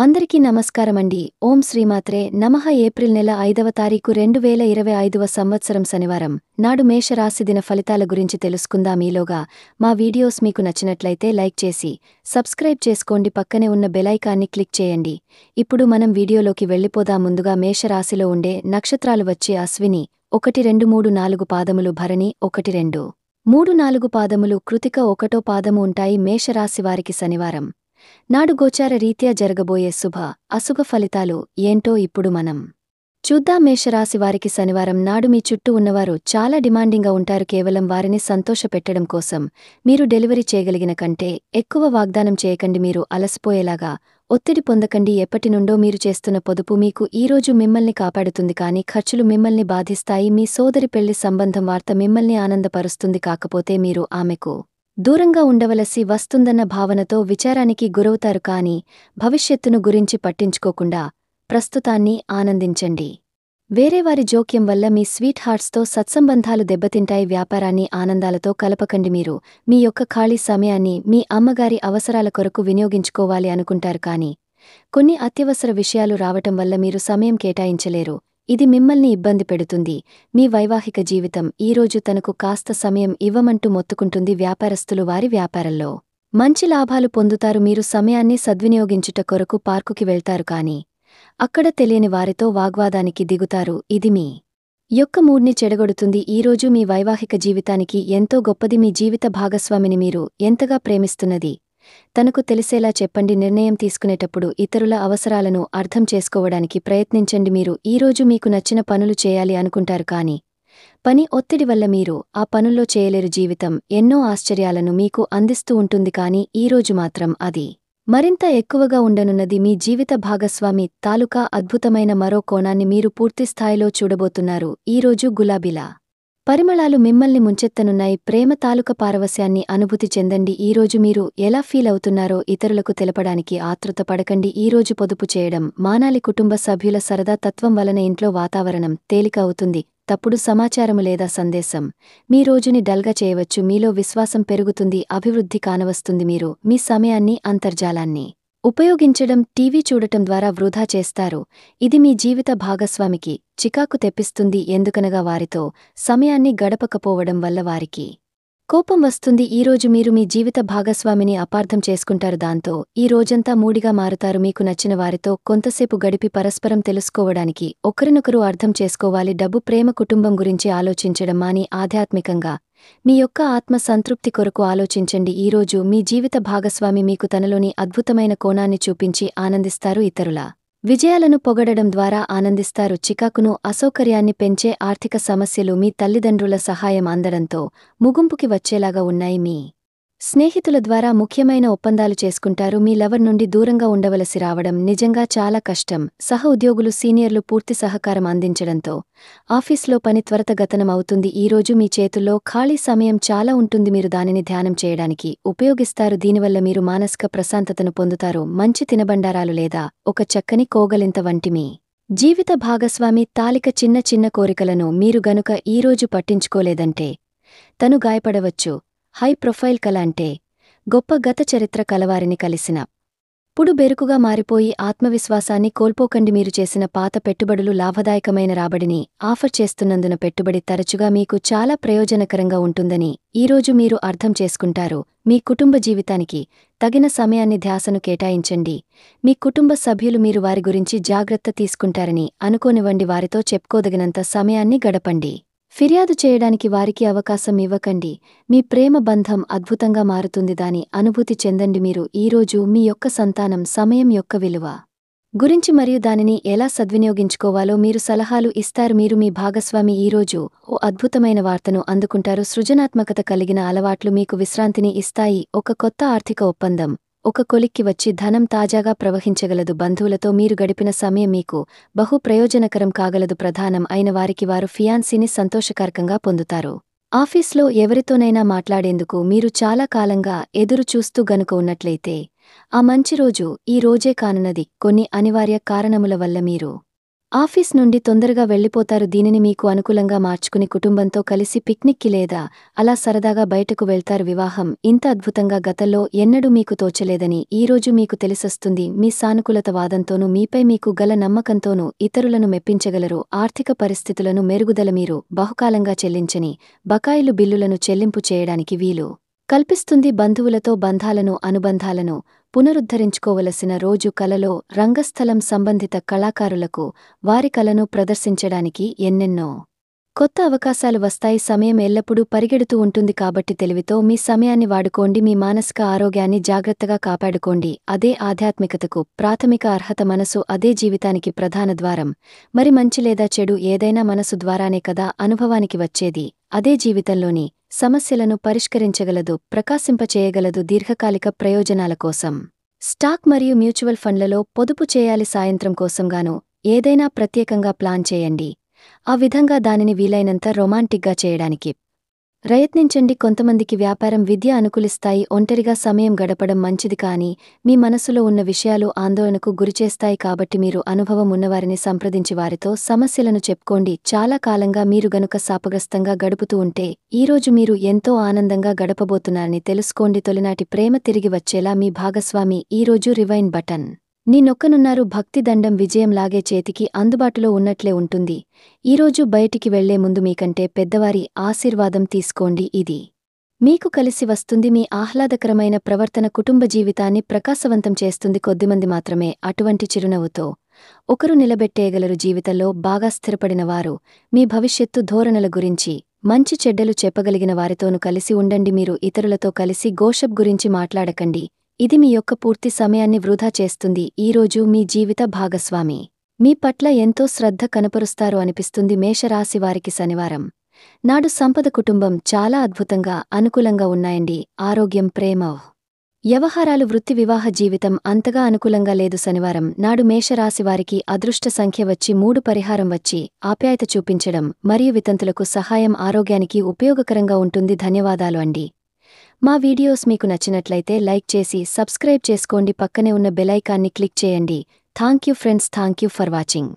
అందరికీ నమస్కారమండి. ఓం శ్రీమాత్రే నమః. ఏప్రిల్ నెల 5వ తారీఖు 2025వ సంవత్సరం శనివారం నాడు మేషరాశి దిన ఫలితాల గురించి తెలుసుకుందాం. ఈలోగా మా వీడియోస్ మీకు నచ్చినట్లయితే లైక్ చేసి సబ్స్క్రైబ్ చేసుకోండి. పక్కనే ఉన్న బెలైకాన్ని క్లిక్ చేయండి. ఇప్పుడు మనం వీడియోలోకి వెళ్ళిపోదాం. ముందుగా మేషరాశిలో ఉండే నక్షత్రాలు వచ్చి అశ్విని 1, 2, 3, 4 పాదములు, భరణి 1, 2, 3, 4 పాదములు, కృతిక 1వ పాదము ఉంటాయి. మేషరాశివారికి శనివారం నాడు గోచార రీత్యా జరగబోయే శుభ అశుభ ఫలితాలు ఏంటో ఇప్పుడు మనం చూద్దాం. మేషరాశివారికి శనివారం నాడు మీ చుట్టూ ఉన్నవారు చాలా డిమాండింగ్గా ఉంటారు. కేవలం వారిని సంతోషపెట్టడం కోసం మీరు డెలివరీ చేయగలిగిన కంటే ఎక్కువ వాగ్దానం చేయకండి. మీరు అలసిపోయేలాగా ఒత్తిడి పొందకండి. ఎప్పటినుండో మీరు చేస్తున్న పొదుపు మీకు ఈరోజు మిమ్మల్ని కాపాడుతుంది, కానీ ఖర్చులు మిమ్మల్ని బాధిస్తాయి. మీ సోదరి పెళ్లి సంబంధం వార్త మిమ్మల్ని ఆనందపరుస్తుంది, కాకపోతే మీరు ఆమెకు దూరంగా ఉండవలసి వస్తుందన్న భావనతో విచారానికి గురవుతారు. కానీ భవిష్యత్తును గురించి పట్టించుకోకుండా ప్రస్తుతాన్ని ఆనందించండి. వేరేవారి జోక్యం వల్ల మీ స్వీట్ హార్ట్స్తో సత్సంబంధాలు దెబ్బతింటాయి. వ్యాపారాన్ని ఆనందాలతో కలపకండి. మీరు మీ యొక్క ఖాళీ సమయాన్ని మీ అమ్మగారి అవసరాల కొరకు వినియోగించుకోవాలి అనుకుంటారు, కానీ కొన్ని అత్యవసర విషయాలు రావటం వల్ల మీరు సమయం కేటాయించలేరు. ఇది మిమ్మల్ని ఇబ్బంది పెడుతుంది. మీ వైవాహిక జీవితం ఈరోజు తనకు కాస్త సమయం ఇవ్వమంటూ మొత్తుకుంటుంది. వ్యాపారస్తులు వారి వ్యాపారంలో మంచి లాభాలు పొందుతారు. మీరు సమయాన్ని సద్వినియోగించుట కొరకు పార్కుకి వెళ్తారు, కానీ అక్కడ తెలియని వారితో వాగ్వాదానికి దిగుతారు. ఇది మీ యొక్క మూడ్ని చెడగొడుతుంది. ఈరోజు మీ వైవాహిక జీవితానికి ఎంతో గొప్పది. మీ జీవిత భాగస్వామిని మీరు ఎంతగా ప్రేమిస్తున్నది తనకు తెలిసేలా చెప్పండి. నిర్ణయం తీసుకునేటప్పుడు ఇతరుల అవసరాలను అర్థం చేసుకోవడానికి ప్రయత్నించండి. మీరు ఈరోజు మీకు నచ్చిన పనులు చేయాలి అనుకుంటారు, కానీ పని ఒత్తిడి వల్ల మీరు ఆ పనుల్లో చేయలేరు. జీవితం ఎన్నో ఆశ్చర్యాలను మీకు అందిస్తూ ఉంటుంది, కానీ ఈరోజు మాత్రం అది మరింత ఎక్కువగా ఉండనున్నది. మీ జీవిత భాగస్వామి తాలూకా అద్భుతమైన మరో కోణాన్ని మీరు పూర్తిస్థాయిలో చూడబోతున్నారు. ఈరోజు గులాబీల పరిమళాలు మిమ్మల్ని ముంచెత్తనున్నాయి. ప్రేమ తాలూక పారవస్యాన్ని అనుభూతి చెందండి. ఈరోజు మీరు ఎలా ఫీల్ అవుతున్నారో ఇతరులకు తెలపడానికి ఆతృత పడకండి. ఈరోజు పొదుపు చేయడం మానాలి. కుటుంబ సభ్యుల సరదా తత్వం వలన ఇంట్లో వాతావరణం తేలిక అవుతుంది. తప్పుడు సమాచారము లేదా సందేశం మీ రోజుని డల్గా చేయవచ్చు. మీలో విశ్వాసం పెరుగుతుంది, అభివృద్ధి కానవస్తుంది. మీరు మీ సమయాన్ని అంతర్జాలాన్ని ఉపయోగించడం, టీవీ చూడటం ద్వారా వృధా చేస్తారు. ఇది మీ జీవిత భాగస్వామికి చికాకు తెప్పిస్తుంది. ఎందుకనగా వారితో సమయాన్ని గడపకపోవడం వల్ల వారికి కోపం వస్తుంది. ఈరోజు మీరు మీ జీవిత భాగస్వామిని అపార్థం చేసుకుంటారు. దాంతో ఈ రోజంతా మూడిగా మారుతారు. మీకు నచ్చిన వారితో కొంతసేపు గడిపి పరస్పరం తెలుసుకోవడానికి ఒకరినొకరు అర్థం చేసుకోవాలి. డబ్బు, ప్రేమ, కుటుంబం గురించి ఆలోచించడం మాని ఆధ్యాత్మికంగా మీ యొక్క ఆత్మ సంతృప్తి కొరకు ఆలోచించండి. ఈరోజు మీ జీవిత భాగస్వామి మీకు తనలోని అద్భుతమైన కోణాన్ని చూపించి ఆనందిస్తారు. ఇతరుల విజయాలను పొగడడం ద్వారా ఆనందిస్తారు. చికాకును, అసౌకర్యాన్ని పెంచే ఆర్థిక సమస్యలు మీ తల్లిదండ్రుల సహాయం అందడంతో ముగింపుకి వచ్చేలాగా ఉన్నాయి. మీ స్నేహితుల ద్వారా ముఖ్యమైన ఒప్పందాలు చేసుకుంటారు. మీ లవర్ నుండి దూరంగా ఉండవలసి రావడం నిజంగా చాలా కష్టం. సహ ఉద్యోగులు, సీనియర్లు పూర్తి సహకారం అందించడంతో ఆఫీస్లో పని త్వరితగతనం అవుతుంది. ఈరోజు మీ చేతుల్లో ఖాళీ సమయం చాలా ఉంటుంది. మీరు దానిని ధ్యానం చేయడానికి ఉపయోగిస్తారు. దీనివల్ల మీరు మానసిక ప్రశాంతతను పొందుతారు. మంచి తినబండారాలు లేదా ఒక చక్కని కోగలింత వంటి మీ జీవిత భాగస్వామి తాలిక చిన్న చిన్న కోరికలను మీరు గనుక ఈరోజు పట్టించుకోలేదంటే తను గాయపడవచ్చు. హై ప్రొఫైల్ కల అంటే గొప్ప గత చరిత్ర కలవారిని కలిసిన పుడు బెరుకుగా మారిపోయి ఆత్మవిశ్వాసాన్ని కోల్పోకండి. మీరు చేసిన పాత పెట్టుబడులు లాభదాయకమైన రాబడిని ఆఫర్ చేస్తున్నందున పెట్టుబడి తరచుగా మీకు చాలా ప్రయోజనకరంగా ఉంటుందని ఈరోజు మీరు అర్థం చేసుకుంటారు. మీ కుటుంబ జీవితానికి తగిన సమయాన్ని, ధ్యాసను కేటాయించండి. మీ కుటుంబ సభ్యులు మీరు వారి గురించి జాగ్రత్త తీసుకుంటారని అనుకోనివ్వండి. వారితో చెప్పుకోదగినంత సమయాన్ని గడపండి. ఫిర్యాదు చేయడానికి వారికి అవకాశం ఇవ్వకండి. మీ ప్రేమ బంధం అద్భుతంగా మారుతుంది. దాని అనుభూతి చెందండి. మీరు ఈరోజు మీ యొక్క సంతానం సమయం యొక్క విలువ గురించి మరియు దానిని ఎలా సద్వినియోగించుకోవాలో మీరు సలహాలు ఇస్తారు. మీరు మీ భాగస్వామి ఈరోజు ఓ అద్భుతమైన వార్తను అందుకుంటారు. సృజనాత్మకత కలిగిన అలవాట్లు మీకు విశ్రాంతిని ఇస్తాయి. ఒక కొత్త ఆర్థిక ఒప్పందం ఒక కొలిక్కి వచ్చి ధనం తాజాగా ప్రవహించగలదు. బంధువులతో మీరు గడిపిన సమయం మీకు బహు ప్రయోజనకరం కాగలదు. ప్రధానం అయిన వారికి వారు ఫియాన్సీని సంతోషకరంగా పొందుతారు. ఆఫీస్లో ఎవరితోనైనా మాట్లాడేందుకు మీరు చాలా కాలంగా ఎదురు చూస్తూ గనుక ఉన్నట్లయితే ఆ మంచి రోజు ఈ రోజే కానున్నది. కొన్ని అనివార్య కారణముల వల్ల మీరు ఆఫీస్ నుండి తొందరగా వెళ్ళిపోతారు. దీనిని మీకు అనుకూలంగా మార్చుకుని కుటుంబంతో కలిసి పిక్నిక్కి లేదా అలా సరదాగా బయటకు వెళ్తారు. వివాహం ఇంత అద్భుతంగా గతంలో ఎన్నడూ మీకు తోచలేదని ఈరోజు మీకు తెలిసొస్తుంది. మీ సానుకూలత వాదంతోనూ మీపై మీకు గల నమ్మకంతోనూ ఇతరులను మెప్పించగలరు. ఆర్థిక పరిస్థితులను మెరుగుదల మీరు బహుకాలంగా చెల్లించని బకాయిలు బిల్లులను చెల్లింపు చేయడానికి వీలు కల్పిస్తుంది. బంధువులతో బంధాలను అనుబంధాలను పునరుద్ధరించుకోవలసిన రోజు. కలలో రంగస్థలం సంబంధిత కళాకారులకు వారి కళను ప్రదర్శించడానికి ఎన్నెన్నో కొత్త అవకాశాలు వస్తాయి. సమయం ఎల్లప్పుడూ పరిగెడుతూ ఉంటుంది కాబట్టి తెలివితో మీ సమయాన్ని వాడుకోండి. మీ మానసిక ఆరోగ్యాన్ని జాగ్రత్తగా కాపాడుకోండి. అదే ఆధ్యాత్మికతకు ప్రాథమిక అర్హత. మనసు అదే జీవితానికి ప్రధాన ద్వారం. మరి మంచి లేదా చెడు ఏదైనా మనసు ద్వారానే కదా అనుభవానికి వచ్చేది. అదే జీవితంలోని సమస్యలను పరిష్కరించగలదు, ప్రకాశింపచేయగలదు. దీర్ఘకాలిక ప్రయోజనాల కోసం స్టాక్ మరియు మ్యూచువల్ ఫండ్లలో పొదుపు చేయాలి. సాయంత్రం కోసంగాను ఏదైనా ప్రత్యేకంగా ప్లాన్ చేయండి. ఆ విధంగా దానిని వీలైనంత రొమాంటిక్గా చేయడానికి ప్రయత్నించండి. కొంతమందికి వ్యాపారం విద్య అనుకూలిస్తాయి. ఒంటరిగా సమయం గడపడం మంచిది కానీ మీ మనసులో ఉన్న విషయాలు ఆందోళనకు గురిచేస్తాయి. కాబట్టి మీరు అనుభవం ఉన్నవారిని సంప్రదించి వారితో సమస్యలను చెప్పుకోండి. చాలా కాలంగా మీరు గనుక శాపగ్రస్తంగా గడుపుతూ ఉంటే ఈరోజు మీరు ఎంతో ఆనందంగా గడపబోతున్నారని తెలుసుకోండి. తొలినాటి ప్రేమ తిరిగి వచ్చేలా మీ భాగస్వామి ఈరోజు రివైన్ బటన్ నీ నొక్కనున్నారు. భక్తి దండం విజయంలాగే చేతికి అందుబాటులో ఉన్నట్లే ఉంటుంది. ఈరోజు బయటికి వెళ్లే ముందు మీకంటే పెద్దవారి ఆశీర్వాదం తీసుకోండి. ఇది మీకు కలిసి వస్తుంది. మీ ఆహ్లాదకరమైన ప్రవర్తన కుటుంబ జీవితాన్ని ప్రకాశవంతం చేస్తుంది. కొద్దిమంది మాత్రమే అటువంటి చిరునవ్వుతో ఒకరు నిలబెట్టేయగలరు. జీవితంలో బాగా స్థిరపడిన వారు మీ భవిష్యత్తు ధోరణుల గురించి మంచి చెడ్డలు చెప్పగలిగిన వారితోనూ కలిసి ఉండండి. మీరు ఇతరులతో కలిసి గోషప్ గురించి మాట్లాడకండి. ఇది మీ యొక్క పూర్తి సమయాన్ని వృధా చేస్తుంది. ఈరోజు మీ జీవిత భాగస్వామి మీ పట్ల ఎంతో శ్రద్ధ కనపరుస్తారు అనిపిస్తుంది. మేషరాశి వారికి శనివారం నాడు సంపద కుటుంబం చాలా అద్భుతంగా అనుకూలంగా ఉన్నాయండి. ఆరోగ్యం ప్రేమ వ్యవహారాలు వృత్తి వివాహ జీవితం అంతగా అనుకూలంగా లేదు. శనివారం నాడు మేషరాశివారికి అదృష్ట సంఖ్య వచ్చి 3. పరిహారం వచ్చి ఆప్యాయత చూపించడం మరియు వితంతులకు సహాయం ఆరోగ్యానికి ఉపయోగకరంగా ఉంటుంది. ధన్యవాదాలు అండి. మా వీడియోస్ మీకు నచ్చినట్లయితే లైక్ చేసి సబ్స్క్రైబ్ చేసుకోండి. పక్కనే ఉన్న బెల్ ఐకాన్ని క్లిక్ చేయండి. Thank you friends. Thank you for watching.